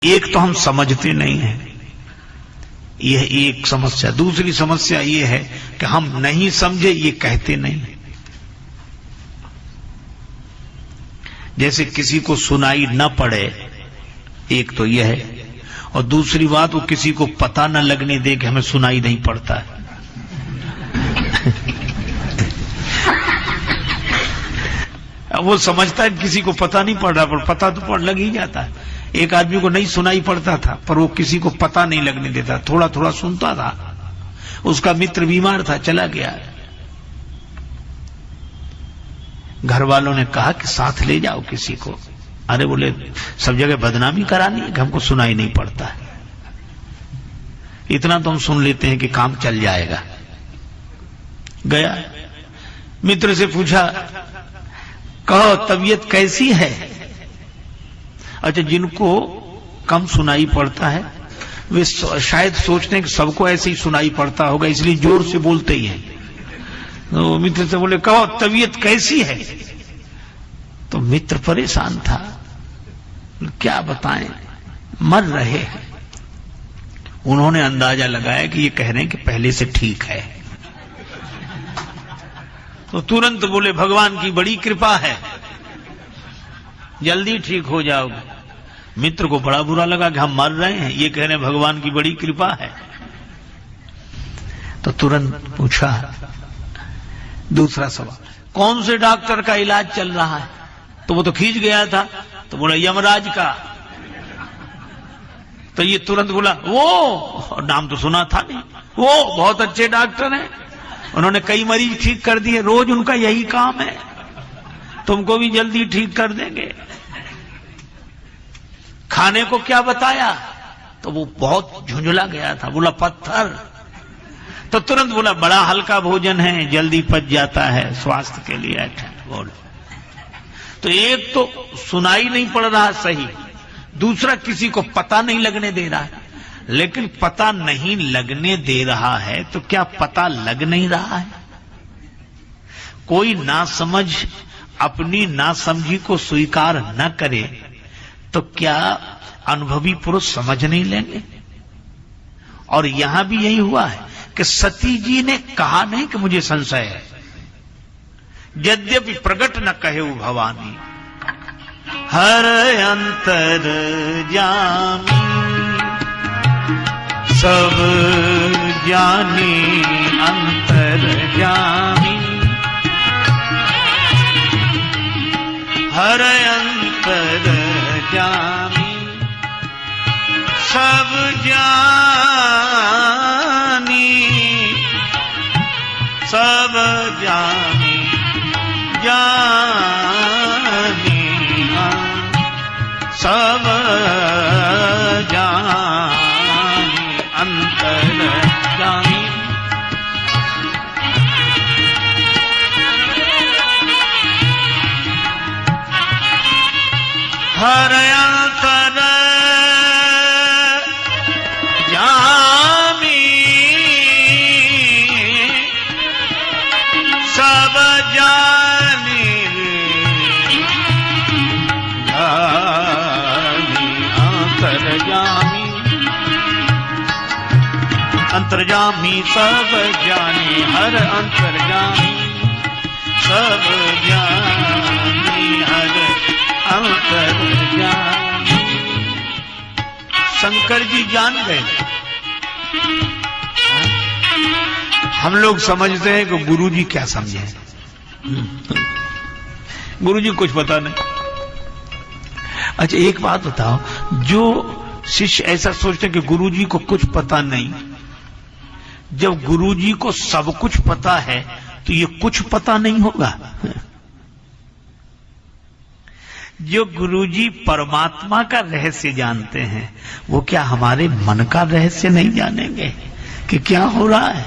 एक तो हम समझते नहीं हैं, यह एक समस्या। दूसरी समस्या यह है कि हम नहीं समझे ये कहते नहीं। जैसे किसी को सुनाई न पड़े, एक तो यह है, और दूसरी बात वो किसी को पता न लगने दे कि हमें सुनाई नहीं पड़ता है। वो समझता है किसी को पता नहीं पड़ रहा, पर पता तो लग ही जाता है। एक आदमी को नहीं सुनाई पड़ता था, पर वो किसी को पता नहीं लगने देता, थोड़ा थोड़ा सुनता था। उसका मित्र बीमार था, चला गया। घर वालों ने कहा कि साथ ले जाओ किसी को। अरे बोले सब जगह बदनामी करानी है कि हमको सुनाई नहीं पड़ता है, इतना तो हम सुन लेते हैं कि काम चल जाएगा। गया, मित्र से पूछा, कहो तबीयत कैसी है? अच्छा, जिनको कम सुनाई पड़ता है वे शायद सोचते हैं कि सबको ऐसे ही सुनाई पड़ता होगा, इसलिए जोर से बोलते ही हैं। तो मित्र से बोले, कहो तबीयत कैसी है? तो मित्र परेशान था, क्या बताएं, मर रहे हैं। उन्होंने अंदाजा लगाया कि ये कह रहे हैं कि पहले से ठीक है। तो तुरंत बोले, भगवान की बड़ी कृपा है, जल्दी ठीक हो जाओगे। मित्र को बड़ा बुरा लगा कि हम मर रहे हैं, ये कह रहे हैं भगवान की बड़ी कृपा है। तो तुरंत पूछा दूसरा सवाल, कौन से डॉक्टर का इलाज चल रहा है? तो वो तो खींच गया था, तो बोला यमराज का। तो ये तुरंत बोला, वो नाम तो सुना था नहीं, वो बहुत अच्छे डॉक्टर हैं, उन्होंने कई मरीज ठीक कर दिए, रोज उनका यही काम है, तुमको भी जल्दी ठीक कर देंगे। खाने को क्या बताया? तो वो बहुत झुंझला गया था, बोला पत्थर। तो तुरंत बोला, बड़ा हल्का भोजन है, जल्दी पच जाता है, स्वास्थ्य के लिए अच्छा। बोलो, तो एक तो सुनाई नहीं पड़ रहा सही, दूसरा किसी को पता नहीं लगने दे रहा है। लेकिन पता नहीं लगने दे रहा है तो क्या पता लग नहीं रहा है? कोई नासमझ अपनी नासमझी को स्वीकार न करे तो क्या अनुभवी पुरुष समझ नहीं लेंगे? और यहां भी यही हुआ है कि सती जी ने कहा नहीं कि मुझे संशय है, यद्यपि प्रकट न कहे भवानी। हर अंतर जामी सब जानी अंतर जामी, हर अंतर जामी सब जानी, सब जानी जानी सब जानी अंतर जानी। हर अंतर जामी सब जानी अंतर्जामी, अंतर्जामी सब जानी, हर अंतर्जामी सब जानी, हर अंतर्जामी। शंकर जी जान गए। हम लोग समझते हैं कि गुरुजी क्या समझे, गुरुजी कुछ पता नहीं। अच्छा एक बात बताओ, जो शिष्य ऐसा सोचते हैं कि गुरुजी को कुछ पता नहीं, जब गुरुजी को सब कुछ पता है तो ये कुछ पता नहीं होगा? जो गुरुजी परमात्मा का रहस्य जानते हैं, वो क्या हमारे मन का रहस्य नहीं जानेंगे कि क्या हो रहा है?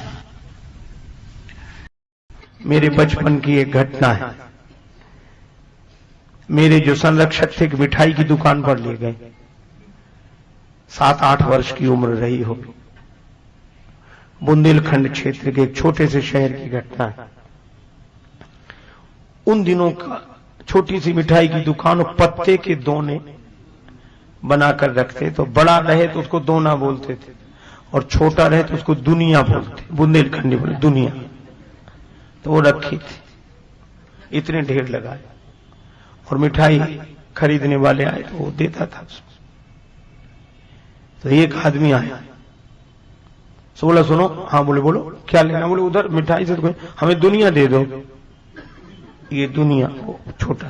मेरे बचपन की एक घटना है। मेरे जो संरक्षक थे मिठाई की दुकान पर ले गए, 7-8 वर्ष की उम्र रही होगी। बुंदेलखंड क्षेत्र के एक छोटे से शहर की घटना है। उन दिनों का छोटी सी मिठाई की दुकान और पत्ते के दोने बनाकर रखते, तो बड़ा रहे तो उसको दोना बोलते थे और छोटा रहे तो उसको दुनिया बोलते, बुंदेलखंडी बोले दुनिया। तो वो रखी थी, इतने ढेर लगाए और मिठाई खरीदने वाले आए तो वो देता था उसको। तो एक आदमी आया, तो बोला सुनो, हाँ बोले बोलो क्या लेना, बोले उधर मिठाई से तो हमें दुनिया दे दो। ये दुनिया छोटा।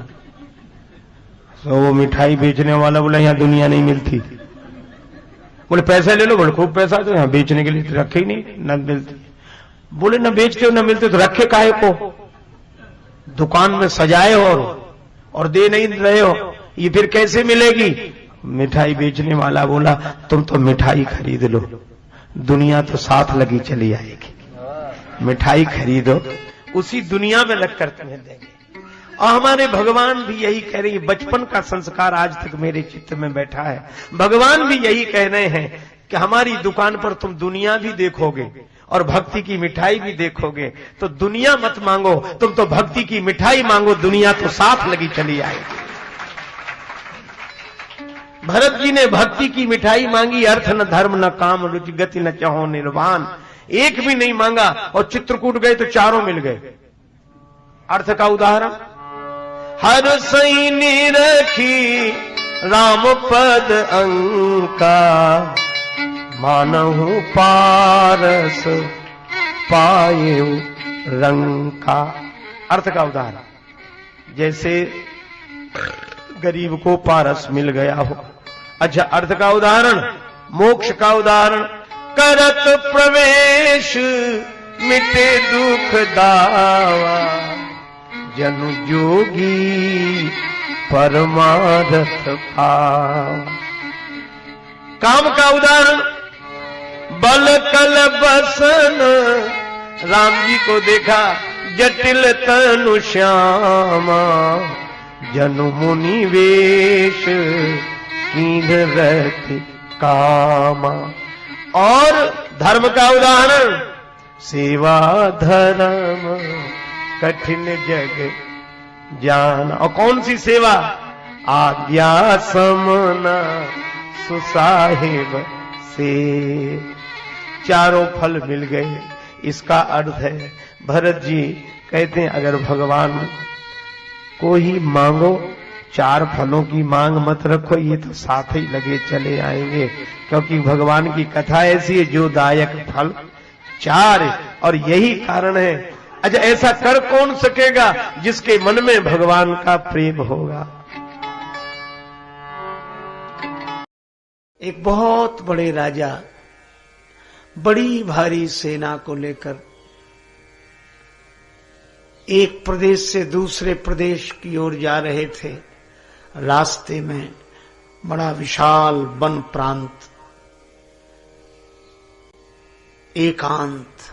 तो वो मिठाई बेचने वाला बोला यहाँ दुनिया नहीं मिलती। बोले पैसा ले लो, बोले खूब पैसा, तो यहाँ बेचने के लिए तो रखे ही नहीं, न मिलती। बोले न बेचते हो न मिलते तो रखे काहे को, दुकान में सजाए और दे नहीं रहे हो, ये फिर कैसे मिलेगी। मिठाई बेचने वाला बोला तुम तो मिठाई खरीद लो, दुनिया तो साथ लगी चली आएगी। मिठाई खरीदो, उसी दुनिया में रखकर तुम्हें देंगे। और हमारे भगवान भी यही कह रहे हैं, बचपन का संस्कार आज तक मेरे चित्त में बैठा है। भगवान भी यही कह रहे हैं कि हमारी दुकान पर तुम दुनिया भी देखोगे और भक्ति की मिठाई भी देखोगे, तो दुनिया मत मांगो, तुम तो भक्ति की मिठाई मांगो, दुनिया तो साथ लगी चली आएगी। भरत जी ने भक्ति की मिठाई मांगी, अर्थ न धर्म न काम रुचि गति न चाहो निर्वाण, एक भी नहीं मांगा और चित्रकूट गए तो चारों मिल गए। अर्थ का उदाहरण, हर सैनी रखी राम पद अंका, मानहु पारस पाए रंका। अर्थ का उदाहरण, जैसे गरीब को पारस मिल गया हो। अच्छा, अर्थ का उदाहरण, मोक्ष का उदाहरण, करत प्रवेश मिटे दुख दावा, जनु जोगी परमारथ पावा। काम का उदाहरण, बल कल बसन, राम जी को देखा जटिल तनु श्यामा, जनु मुनि वेश कीन रहती कामा। और धर्म का उदाहरण, सेवा धर्म कठिन जग जान। और कौन सी सेवा, आज्ञा समना सुसाहिब से। चारों फल मिल गए। इसका अर्थ है, भरत जी कहते हैं अगर भगवान को ही मांगो, चार फलों की मांग मत रखो, ये तो साथ ही लगे चले आएंगे, क्योंकि भगवान की कथा ऐसी है जो दायक फल चार, और यही कारण है। अच्छा, ऐसा कर कौन सकेगा जिसके मन में भगवान का प्रेम होगा। एक बहुत बड़े राजा बड़ी भारी सेना को लेकर एक प्रदेश से दूसरे प्रदेश की ओर जा रहे थे। रास्ते में बड़ा विशाल वन प्रांत, एकांत,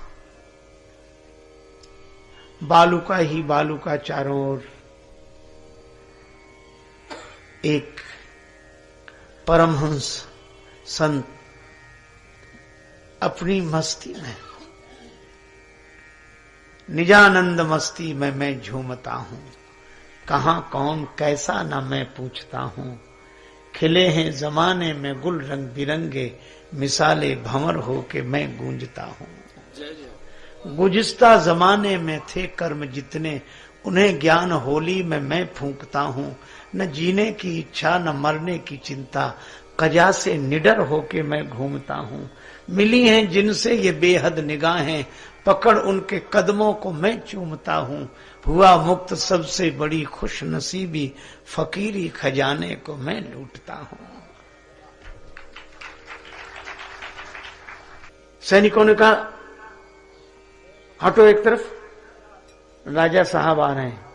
बालुका ही बालुका चारों ओर। एक परमहंस संत अपनी मस्ती में, निजानंद मस्ती में मैं झूमता हूं, कहां कौन कैसा ना मैं पूछता हूं। खिले हैं जमाने में गुल रंग बिरंगे, मिसाले भंवर हो के मैं गूंजता हूं। गुजिस्ता जमाने में थे कर्म जितने, उन्हें ज्ञान होली में मैं फूंकता हूं। न जीने की इच्छा न मरने की चिंता, कजा से निडर होके मैं घूमता हूं। मिली हैं जिनसे ये बेहद निगाहें, पकड़ उनके कदमों को मैं चूमता हूं। हुआ मुक्त सबसे बड़ी खुश नसीबी, फकीरी खजाने को मैं लूटता हूं। सैनिकों ने कहा हटो एक तरफ, राजा साहब आ रहे हैं।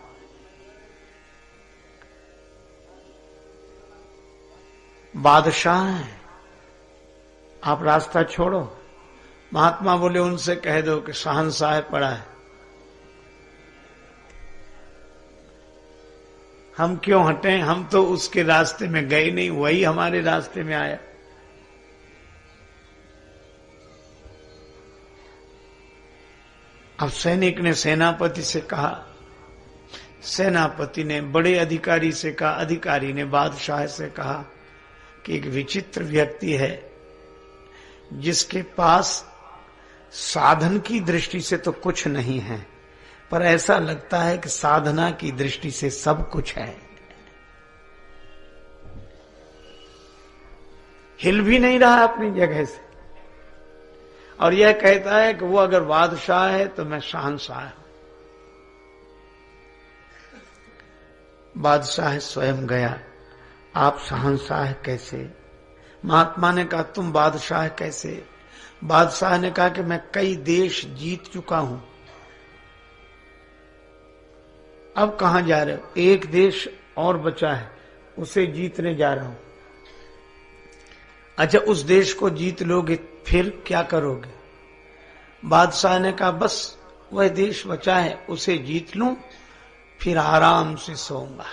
बादशाह हैं, आप रास्ता छोड़ो। महात्मा बोले उनसे कह दो कि शहंशाह पड़ा है। हम क्यों हटें, हम तो उसके रास्ते में गए नहीं, वही हमारे रास्ते में आया। अब सैनिक ने सेनापति से कहा, सेनापति ने बड़े अधिकारी से कहा, अधिकारी ने बादशाह से कहा कि एक विचित्र व्यक्ति है जिसके पास साधन की दृष्टि से तो कुछ नहीं है, पर ऐसा लगता है कि साधना की दृष्टि से सब कुछ है। हिल भी नहीं रहा अपनी जगह से, और यह कहता है कि वो अगर बादशाह है तो मैं शहंशाह हूं। बादशाह स्वयं गया, आप शहंशाह कैसे? महात्मा ने कहा तुम बादशाह कैसे? बादशाह ने कहा कि मैं कई देश जीत चुका हूं। अब कहां जा रहे हो? एक देश और बचा है, उसे जीतने जा रहा हूं। अच्छा, उस देश को जीत लोगे फिर क्या करोगे? बादशाह ने कहा बस वह देश बचा है उसे जीत लूं, फिर आराम से सोऊंगा।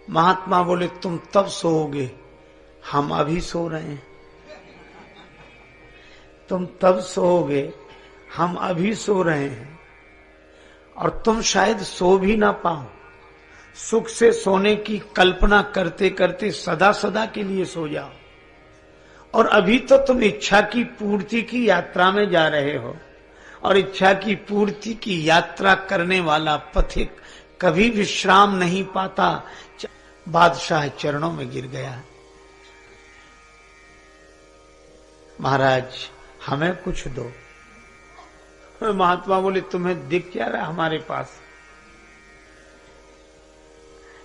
महात्मा बोले तुम तब सोओगे, हम अभी सो रहे हैं। तुम तब सोओगे, हम अभी सो रहे हैं, और तुम शायद सो भी ना पाओ। सुख से सोने की कल्पना करते करते सदा सदा के लिए सो जाओ। और अभी तो तुम इच्छा की पूर्ति की यात्रा में जा रहे हो, और इच्छा की पूर्ति की यात्रा करने वाला पथिक कभी विश्राम नहीं पाता। बादशाह चरणों में गिर गया, महाराज हमें कुछ दो। महात्मा बोले तुम्हें दिख क्या रहा हमारे पास?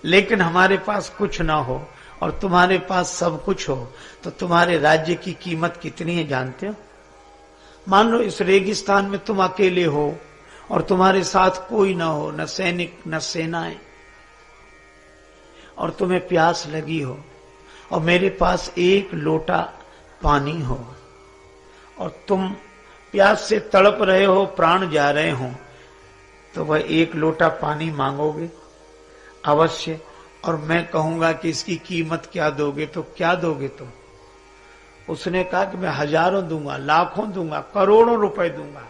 लेकिन हमारे पास कुछ ना हो और तुम्हारे पास सब कुछ हो तो तुम्हारे राज्य की कीमत कितनी है जानते हो? मान लो इस रेगिस्तान में तुम अकेले हो और तुम्हारे साथ कोई ना हो, न सैनिक न सेनाएं, और तुम्हें प्यास लगी हो और मेरे पास एक लोटा पानी हो और तुम प्यास से तड़प रहे हो, प्राण जा रहे हो, तो वह एक लोटा पानी मांगोगे? अवश्य। और मैं कहूंगा कि इसकी कीमत क्या दोगे तो क्या दोगे तुम? उसने कहा कि मैं हजारों दूंगा, लाखों दूंगा, करोड़ों रुपए दूंगा।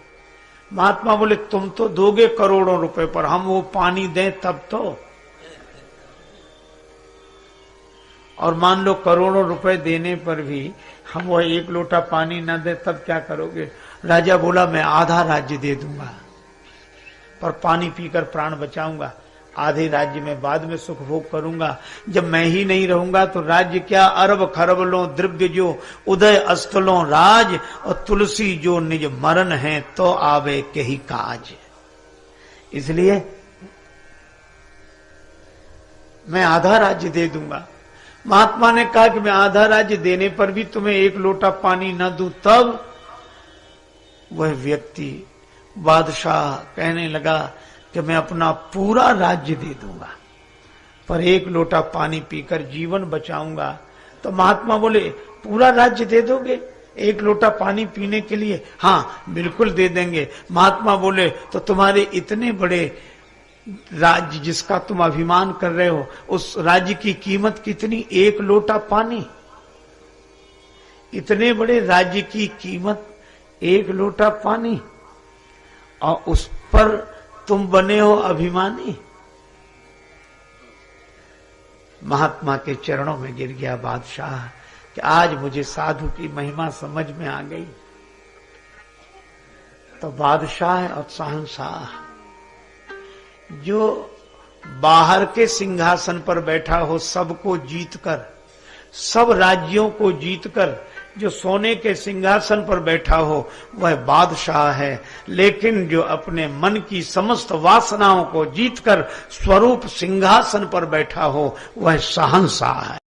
महात्मा बोले तुम तो दोगे करोड़ों रुपए, पर हम वो पानी दें तब तो। और मान लो करोड़ों रुपए देने पर भी हम वो एक लोटा पानी न दे तब क्या करोगे? राजा बोला मैं आधा राज्य दे दूंगा, पर पानी पीकर प्राण बचाऊंगा। आधे राज्य में बाद में सुख भोग करूंगा। जब मैं ही नहीं रहूंगा तो राज्य क्या, अरब खरबलों द्रव्य जो उदय अस्थलों राज, और तुलसी जो निज मरण है तो आवे के ही काज। इसलिए मैं आधा राज्य दे दूंगा। महात्मा ने कहा कि मैं आधा राज्य देने पर भी तुम्हें एक लोटा पानी न दूं तब? वह व्यक्ति बादशाह कहने लगा कि मैं अपना पूरा राज्य दे दूंगा, पर एक लोटा पानी पीकर जीवन बचाऊंगा। तो महात्मा बोले पूरा राज्य दे दोगे एक लोटा पानी पीने के लिए? हाँ बिल्कुल दे देंगे। महात्मा बोले तो तुम्हारे इतने बड़े राज्य जिसका तुम अभिमान कर रहे हो, उस राज्य की कीमत कितनी? एक लोटा पानी। इतने बड़े राज्य की कीमत एक लोटा पानी, और उस पर तुम बने हो अभिमानी। महात्मा के चरणों में गिर गया बादशाह कि आज मुझे साधु की महिमा समझ में आ गई। तो बादशाह और शहंशाह जो बाहर के सिंहासन पर बैठा हो, सबको जीतकर, सब राज्यों को जीतकर जो सोने के सिंहासन पर बैठा हो वह बादशाह है। लेकिन जो अपने मन की समस्त वासनाओं को जीतकर स्वरूप सिंहासन पर बैठा हो वह शहंशाह है।